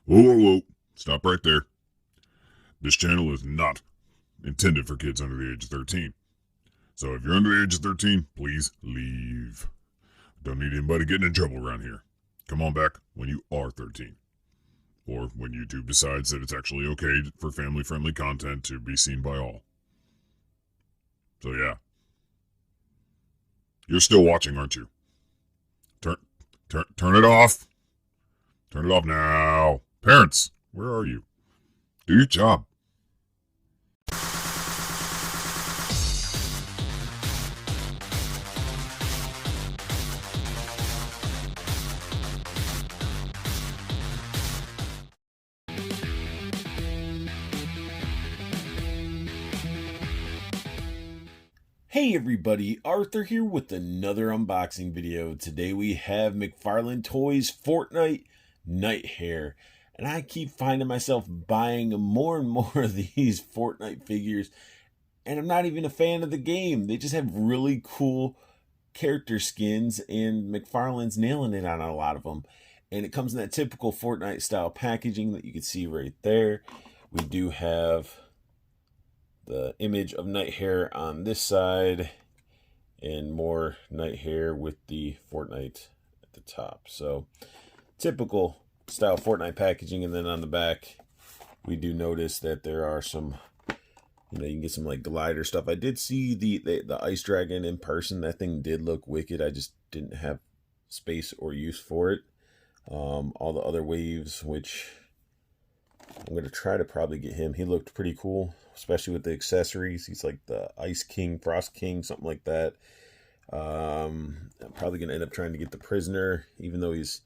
Whoa, whoa, whoa. Stop right there. This channel is not intended for kids under the age of 13. So if you're under the age of 13, please leave. Don't need anybody getting in trouble around here. Come on back when you are 13. Or when YouTube decides that it's actually okay for family-friendly content to be seen by all. So yeah. You're still watching, aren't you? Turn it off. Turn it off now. Parents, where are you? Do your job. Hey everybody, Arthur here with another unboxing video. Today we have Mcfarlane Toys Fortnite Nitehare. And I keep finding myself buying more and more of these Fortnite figures. And I'm not even a fan of the game. They just have really cool character skins and Mcfarlane's nailing it on a lot of them. And it comes in that typical Fortnite style packaging that you can see right there. We do have the image of Nitehare on this side and more Nitehare with the Fortnite at the top. So typical style Fortnite packaging. And then on the back we do notice that there are some, you can get some like glider stuff. I did see the ice dragon in person. That thing did look wicked. I just didn't have space or use for it. All the other waves, which I'm going to try to probably get him. He looked pretty cool, especially with the accessories. He's like the Ice King, Frost King, something like that. I'm probably going to end up trying to get the Prisoner, even though he's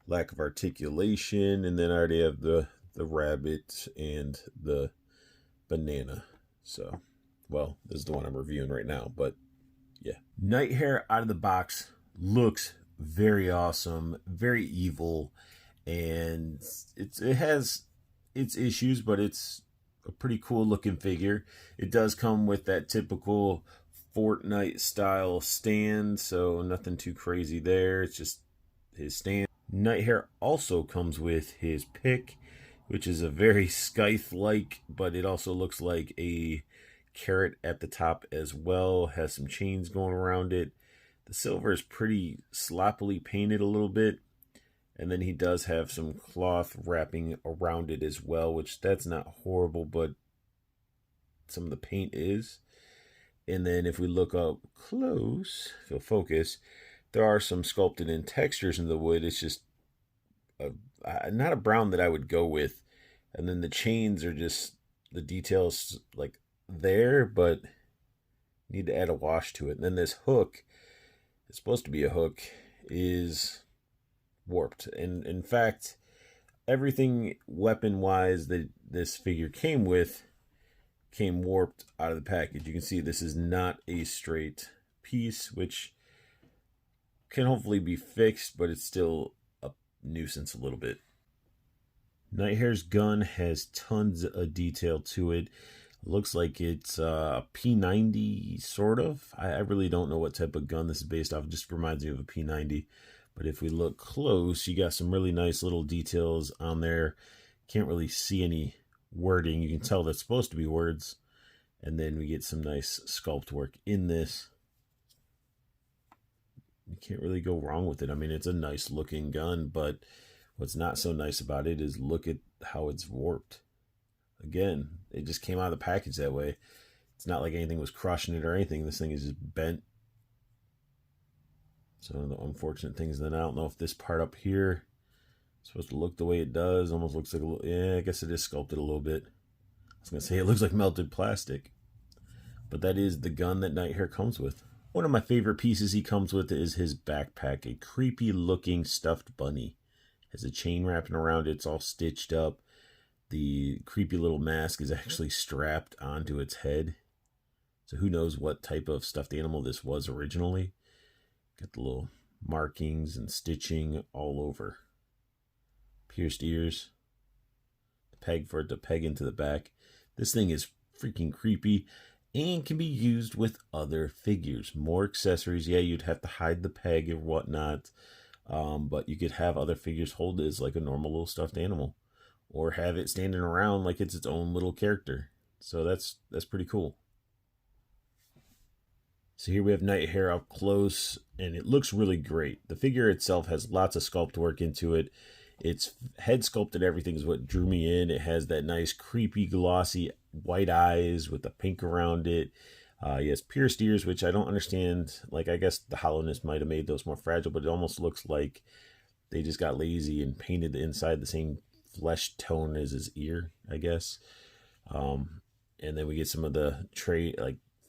lack of articulation. And then I already have the rabbit and the banana. So, well, this is the one I'm reviewing right now. But, yeah. Nitehare out of the box looks very awesome, very evil. And it has its issues, but it's a pretty cool looking figure. It does come with that typical Fortnite style stand, so nothing too crazy there. It's just his stand. Nitehare also comes with his pick, which is a very scythe-like, but it also looks like a carrot at the top as well. Has some chains going around it. The silver is pretty sloppily painted a little bit. And then he does have some cloth wrapping around it as well, which that's not horrible, but some of the paint is. And then if we look up close, if you'll focus, there are some sculpted in textures in the wood. It's just not a brown that I would go with. And then the chains are just, the details like there, but need to add a wash to it. And then this hook, it's supposed to be a hook, is warped. And in fact, everything weapon wise that this figure came with came warped out of the package. You can see this is not a straight piece, which can hopefully be fixed, but it's still a nuisance a little bit. Nitehare's gun has tons of detail to it. Looks like it's a P90 sort of. I really don't know what type of gun this is based off. It just reminds me of a P90. But if we look close, you got some really nice little details on there. Can't really see any wording. You can tell that's supposed to be words. And then we get some nice sculpt work in this. You can't really go wrong with it. I mean, it's a nice looking gun, but what's not so nice about it is look at how it's warped. Again, it just came out of the package that way. It's not like anything was crushing it or anything. This thing is just bent. So the unfortunate thing is that I don't know if this part up here is supposed to look the way it does. Almost looks like a little, yeah, I guess it is sculpted a little bit. I was going to say it looks like melted plastic. But that is the gun that Nitehare comes with. One of my favorite pieces he comes with is his backpack. A creepy looking stuffed bunny. Has a chain wrapping around it. It's all stitched up. The creepy little mask is actually strapped onto its head. So who knows what type of stuffed animal this was originally. Got the little markings and stitching all over. Pierced ears. The peg for it to peg into the back. This thing is freaking creepy and can be used with other figures. More accessories. Yeah, you'd have to hide the peg and whatnot. But you could have other figures hold it as like a normal little stuffed animal. or have it standing around like it's its own little character. So that's pretty cool. So here we have Nitehare up close, and it looks really great. The figure itself has lots of sculpt work into it. Its head sculpt and everything is what drew me in. It has that nice, creepy, glossy white eyes with the pink around it. He has pierced ears, which I don't understand. Like, I guess the hollowness might have made those more fragile, but it almost looks like they just got lazy and painted the inside the same flesh tone as his ear, I guess. And then we get some of the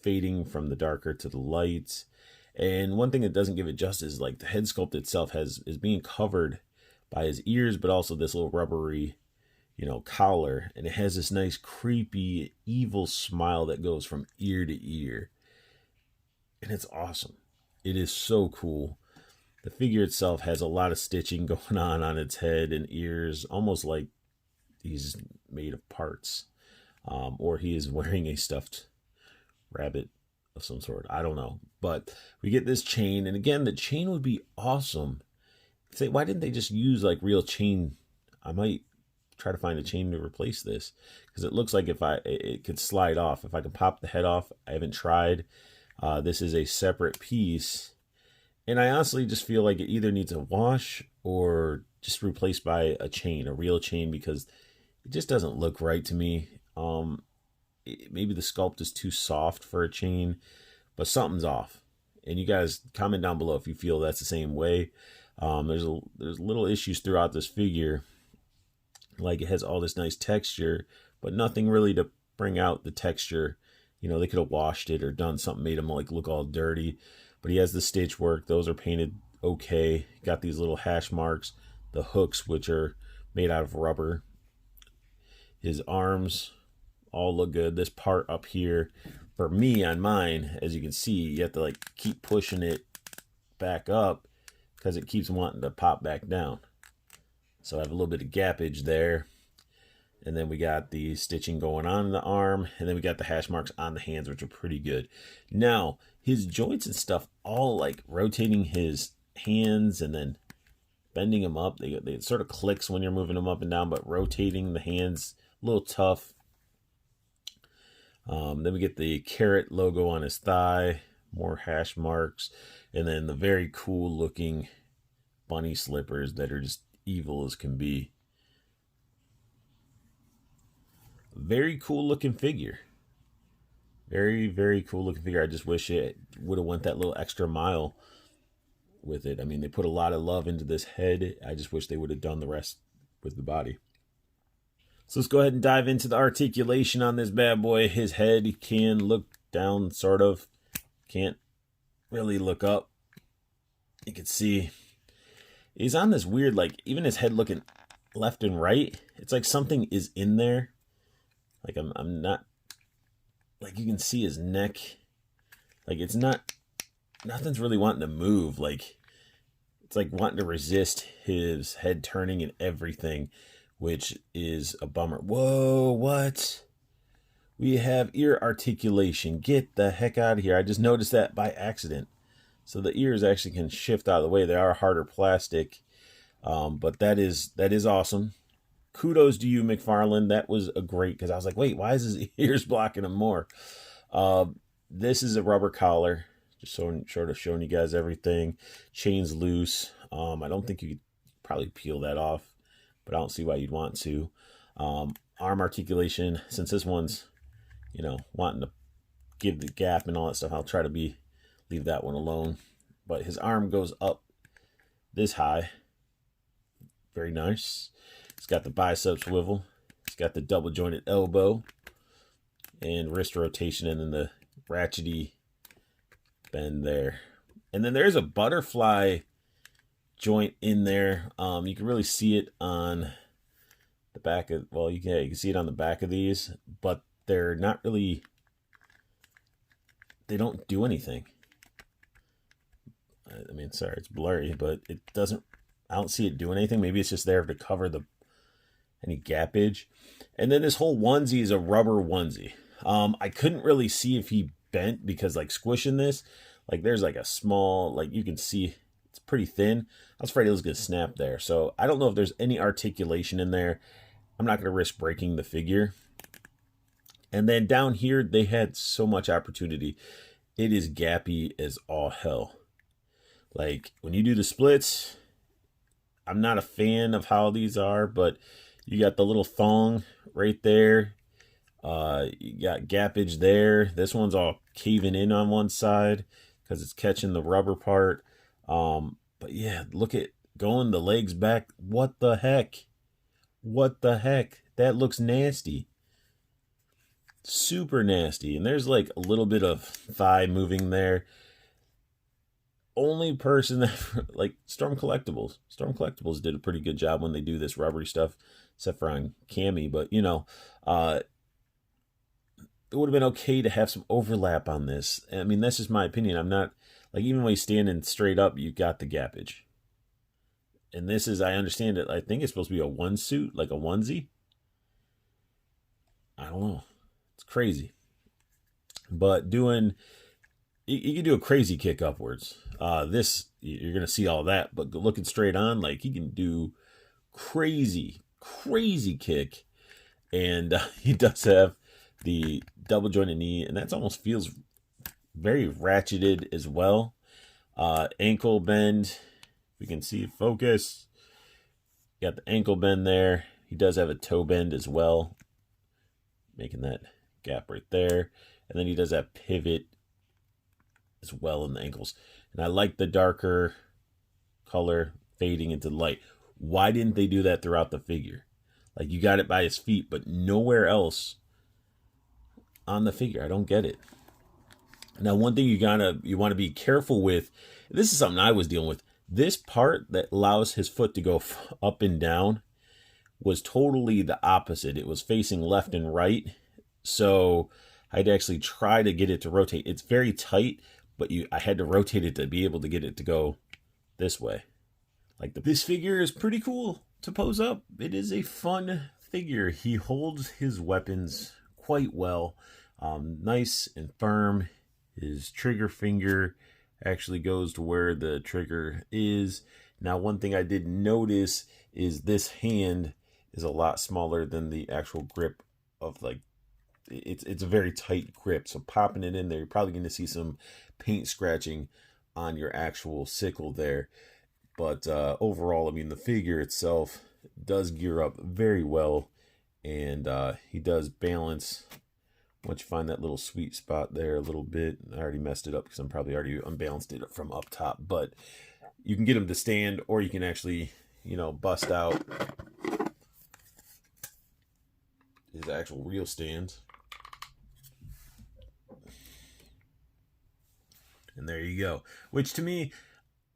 fading from the darker to the light. And one thing that doesn't give it justice is like the head sculpt itself is being covered by his ears, but also this little rubbery, collar. And it has this nice creepy, evil smile that goes from ear to ear. And it's awesome. It is so cool. The figure itself has a lot of stitching going on its head and ears, almost like he's made of parts. Or he is wearing a stuffed rabbit of some sort. I don't know. But we get this chain. And again, the chain would be awesome. Say, why didn't they just use like real chain? I might try to find a chain to replace this, because it looks like it could slide off. If I can pop the head off, I haven't tried. This is a separate piece. And I honestly just feel like it either needs a wash or just replaced by a chain, a real chain, because it just doesn't look right to me. Maybe the sculpt is too soft for a chain, but something's off. And you guys comment down below if you feel that's the same way. There's little issues throughout this figure. Like, it has all this nice texture, but nothing really to bring out the texture. They could have washed it or done something, made him like look all dirty. But he has the stitch work. Those are painted okay. Got these little hash marks. The hooks, which are made out of rubber. His arms all look good. This part up here, for me on mine, as you can see, you have to like keep pushing it back up because it keeps wanting to pop back down. So I have a little bit of gappage there. And then we got the stitching going on in the arm. And then we got the hash marks on the hands, which are pretty good. Now, his joints and stuff, all like rotating his hands and then bending them up. They sort of clicks when you're moving them up and down, but rotating the hands, a little tough. Then we get the carrot logo on his thigh, more hash marks, and then the very cool looking bunny slippers that are just evil as can be. Very cool looking figure. Very, very cool looking figure. I just wish it would have went that little extra mile with it. I mean, they put a lot of love into this head. I just wish they would have done the rest with the body. So let's go ahead and dive into the articulation on this bad boy. His head, he can look down, sort of. Can't really look up. You can see he's on this weird, like, even his head looking left and right. It's like something is in there. Like, I'm not, like, you can see his neck. Like, it's not, nothing's really wanting to move. Like, it's like wanting to resist his head turning and everything, which is a bummer. Whoa, what? We have ear articulation. Get the heck out of here. I just noticed that by accident. So the ears actually can shift out of the way. They are harder plastic, but that is awesome. Kudos to you, Mcfarlane. That was a great, because I was like, wait, why is his ears blocking him more? This is a rubber collar. Just sort of showing you guys everything. Chain's loose. I don't think you could probably peel that off, but I don't see why you'd want to. Arm articulation, since this one's, wanting to give the gap and all that stuff, I'll try to leave that one alone. But his arm goes up this high. Very nice. He's got the bicep swivel. He's got the double jointed elbow and wrist rotation, and then the ratchety bend there. And then there's a butterfly joint in there. You can really see it on the back of, well, you can see it on the back of these, but they're not really, they don't do anything. I mean, sorry, it's blurry, but it doesn't, I don't see it doing anything. Maybe it's just there to cover any gappage. And then this whole onesie is a rubber onesie. I couldn't really see if he bent, because like squishing this, like there's like a small, like you can see it's pretty thin. I was afraid it was going to snap there. So I don't know if there's any articulation in there. I'm not going to risk breaking the figure. And then down here, they had so much opportunity. It is gappy as all hell. Like, when you do the splits, I'm not a fan of how these are, but you got the little thong right there. You got gappage there. This one's all caving in on one side because it's catching the rubber part. But yeah, look at going the legs back. What the heck? What the heck? That looks nasty. Super nasty. And there's like a little bit of thigh moving there. Only person that, like, Storm Collectibles did a pretty good job when they do this rubbery stuff, except for on Cammy. But, you know, it would have been okay to have some overlap on this. I mean, that's just my opinion. I'm not, like, even when you're standing straight up, you got the gappage. And this is, I understand it, I think it's supposed to be a one suit, like a onesie. I don't know. It's crazy. But doing, you can do a crazy kick upwards. This, you're going to see all that. But looking straight on, like, he can do crazy kick. And he does have the double jointed knee, and that almost feels very ratcheted as well. Ankle bend, we can see focus. Got the ankle bend there. He does have a toe bend as well, making that gap right there. And then he does that pivot as well in the ankles. And I like the darker color fading into light. Why didn't they do that throughout the figure? Like, you got it by his feet, but nowhere else on the figure. I don't get it. Now, one thing you want to be careful with, this is something I was dealing with. This part that allows his foot to go up and down was totally the opposite. It was facing left and right. So I'd actually try to get it to rotate. It's very tight, but I had to rotate it to be able to get it to go this way. Like, this figure is pretty cool to pose up. It is a fun figure. He holds his weapons quite well. Nice and firm. His trigger finger actually goes to where the trigger is. Now, one thing I did notice is this hand is a lot smaller than the actual grip of, like, it's a very tight grip. So popping it in there, you're probably going to see some paint scratching on your actual sickle there. But overall, I mean, the figure itself does gear up very well, and he does balance. Once you find that little sweet spot there a little bit, I already messed it up because I'm probably already unbalanced it from up top. But you can get him to stand, or you can actually, you know, bust out his actual real stand. And there you go. Which, to me,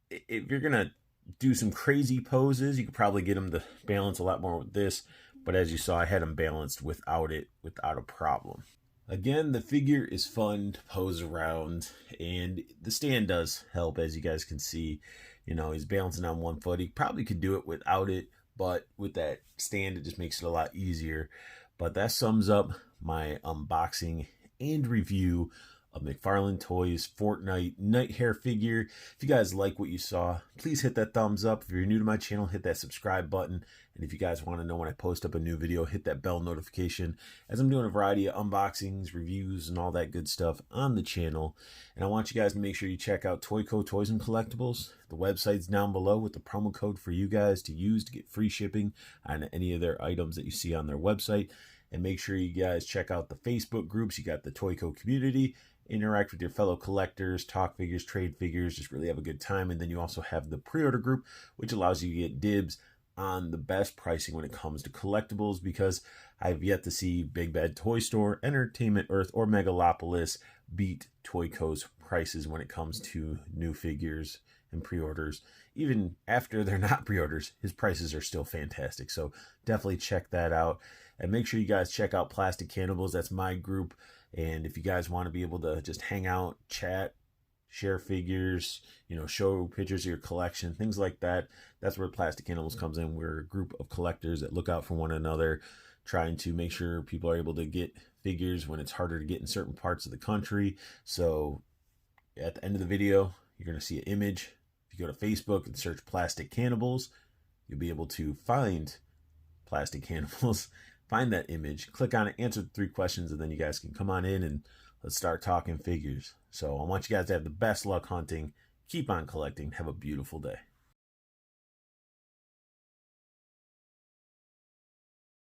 if you're going to do some crazy poses, you could probably get him to balance a lot more with this. But as you saw, I had him balanced without a problem. Again, the figure is fun to pose around, and the stand does help, as you guys can see. You know, he's balancing on one foot. He probably could do it without it, but with that stand, it just makes it a lot easier. But that sums up my unboxing and review of Mcfarlane Toys Fortnite Nitehare figure. If you guys like what you saw, please hit that thumbs up. If you're new to my channel, hit that subscribe button. And if you guys want to know when I post up a new video, hit that bell notification, as I'm doing a variety of unboxings, reviews, and all that good stuff on the channel. And I want you guys to make sure you check out Toyco Toys and Collectibles. The website's down below with the promo code for you guys to use to get free shipping on any of their items that you see on their website. And make sure you guys check out the Facebook groups. You got the Toyco community. Interact with your fellow collectors, talk figures, trade figures, just really have a good time. And then you also have the pre-order group, which allows you to get dibs on the best pricing when it comes to collectibles, because I've yet to see Big Bad Toy Store, Entertainment Earth, or Megalopolis beat Toyco's prices when it comes to new figures and pre-orders. Even after they're not pre-orders, his prices are still fantastic. So definitely check that out. And make sure you guys check out Plastic Cannibals. That's my group. And if you guys want to be able to just hang out, chat, share figures, you know, show pictures of your collection, things like that, that's where Plastic Cannibals comes in. We're a group of collectors that look out for one another, trying to make sure people are able to get figures when it's harder to get in certain parts of the country. So at the end of the video, you're going to see an image. If you go to Facebook and search Plastic Cannibals, you'll be able to find plastic cannibals. Find that image, click on it, answer the 3 questions, and then you guys can come on in and let's start talking figures. So I want you guys to have the best luck hunting. Keep on collecting. Have a beautiful day.